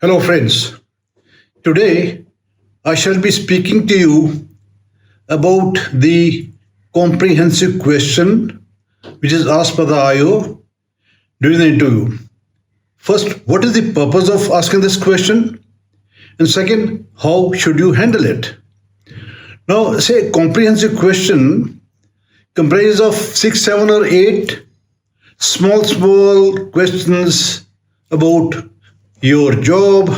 Hello friends, today I shall be speaking to you about the comprehensive question which is asked by the IO during the interview. First, what is the purpose of asking this question? And second, how should you handle it? Now, say a comprehensive question comprises of 6, 7 or 8 small questions about your job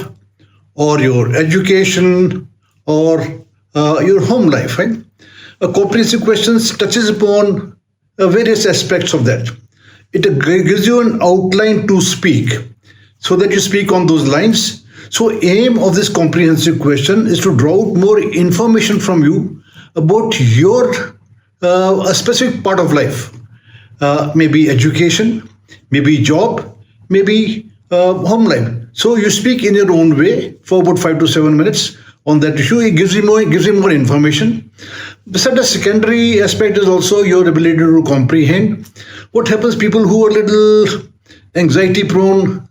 or your education or your home life, right? A comprehensive question touches upon various aspects of that. It gives you an outline to speak so that you speak on those lines. So aim of this comprehensive question is to draw out more information from you about your a specific part of life, maybe education, maybe job, maybe home life. So you speak in your own way for about 5 to 7 minutes on that issue. It gives you more information. Besides, the secondary aspect is also your ability to comprehend. What happens, people who are little anxiety prone,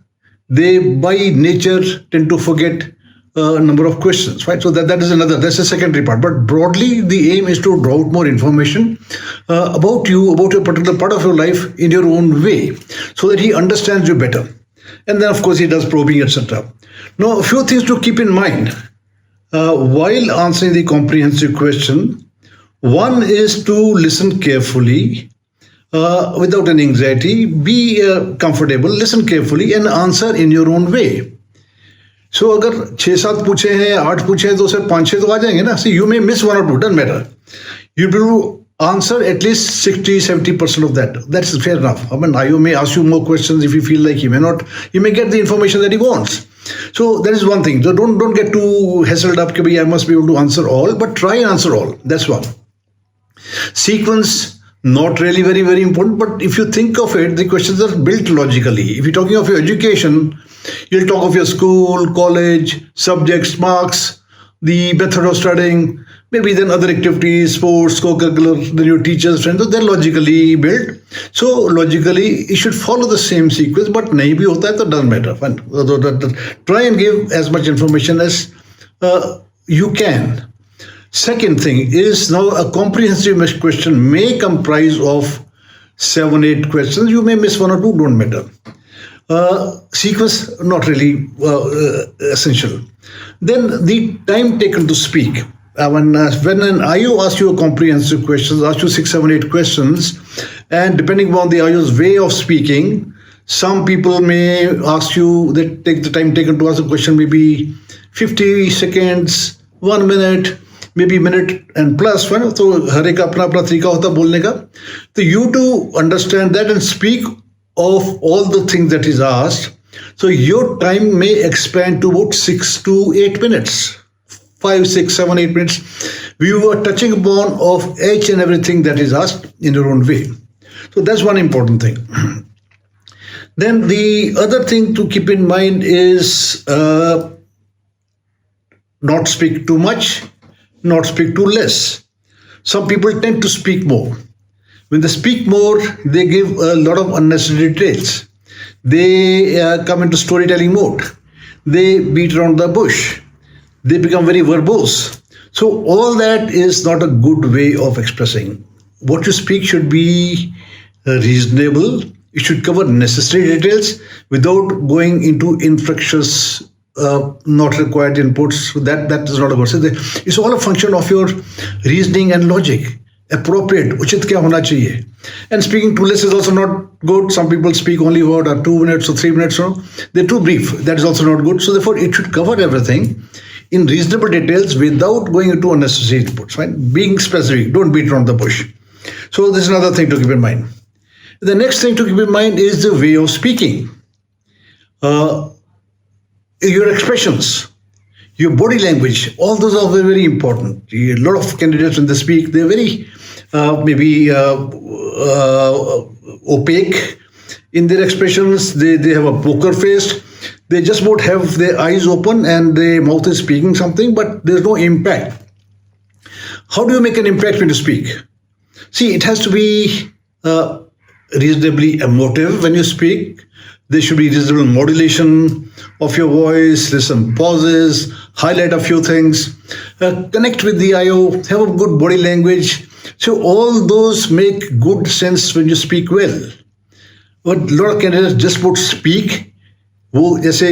they by nature tend to forget a number of questions, right? So that's a secondary part. But broadly, the aim is to draw out more information about you, about a particular part of your life in your own way, so that he understands you better. And then, of course, he does probing, etc. Now, a few things to keep in mind while answering the comprehensive question. One is to listen carefully without any anxiety. Be comfortable, listen carefully and answer in your own way. So अगर 6-7 पूछे हैं, 8 पूछे हैं, तो उससे 5-6 तो आ जाएंगे ना. So you may miss 1 or 2, doesn't matter. You'll be able to answer at least 60-70% of that. That's fair enough. I mean, IO may ask you more questions if you feel like he may not. You may get the information that he wants. So that is one thing. So don't get too hassled up. I must be able to answer all, but try and answer all. That's one. Sequence, not really very, very important, but if you think of it, the questions are built logically. If you're talking of your education, you'll talk of your school, college, subjects, marks, the method of studying, maybe then other activities, sports, co-curricular, then your teachers, friends, so they're logically built. So logically, it should follow the same sequence, but nahi bhi hota hai, so it doesn't matter. Fine. Try and give as much information as you can. Second thing is, now a comprehensive question may comprise of 7-8 questions. You may miss 1 or 2, don't matter. Sequence, not really essential. Then the time taken to speak. When an IO asks you a comprehensive question, asks you 6, 7, 8 questions, and depending on the IO's way of speaking, some people may ask you, they take the time taken to ask a question, maybe 50 seconds, 1 minute, maybe minute and plus one. So हर एक अपना अपना तरीका होता बोलने का. So you to understand that and speak of all the things that is asked. So your time may expand to about 6 to 8 minutes. 5, 6, 7, 8 minutes. We were touching upon of each and everything that is asked in your own way. So that's one important thing. Then the other thing to keep in mind is not speak too much, not speak too less. Some people tend to speak more. When they speak more, they give a lot of unnecessary details. They come into storytelling mode. They beat around the bush. They become very verbose. So all that is not a good way of expressing. What you speak should be reasonable. It should cover necessary details without going into infectious, not required inputs. That is not a good. So it's all a function of your reasoning and logic. Appropriate, uchit kya hona chahiye. And speaking too less is also not good. Some people speak only about 2 minutes or 3 minutes. So they're too brief. That is also not good. So therefore, it should cover everything in reasonable details without going into unnecessary inputs. Right? Being specific, don't beat around the bush. So this is another thing to keep in mind. The next thing to keep in mind is the way of speaking. Your expressions, your body language, all those are very, very important. A lot of candidates when they speak, they're very opaque in their expressions. They have a poker face. They just won't have their eyes open and their mouth is speaking something, but there's no impact. How do you make an impact when you speak? See, it has to be reasonably emotive when you speak. There should be reasonable modulation of your voice, listen pauses, highlight a few things, connect with the IO, have a good body language. So all those make good sense when you speak well. But a lot of candidates just would speak, वो जैसे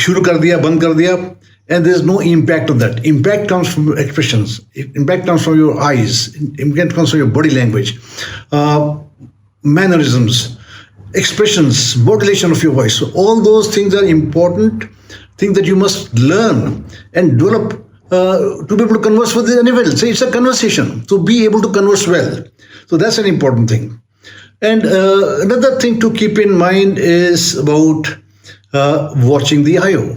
शुरू कर दिया बंद कर दिया, and there's no impact of that. Impact comes from your expressions, impact comes from your eyes, impact comes from your body language, mannerisms, expressions, modulation of your voice. So all those things are important things that you must learn and develop to be able to converse with anyone else. So it's a conversation, to be able to converse well. So that's an important thing. And another thing to keep in mind is about watching the IO.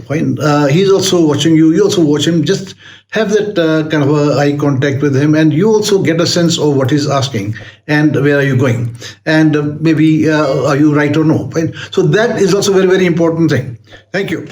He's also watching you, you also watch him. Just have that kind of eye contact with him, and you also get a sense of what he's asking and where are you going, and maybe are you right or no. So that is also a very, very important thing. Thank you.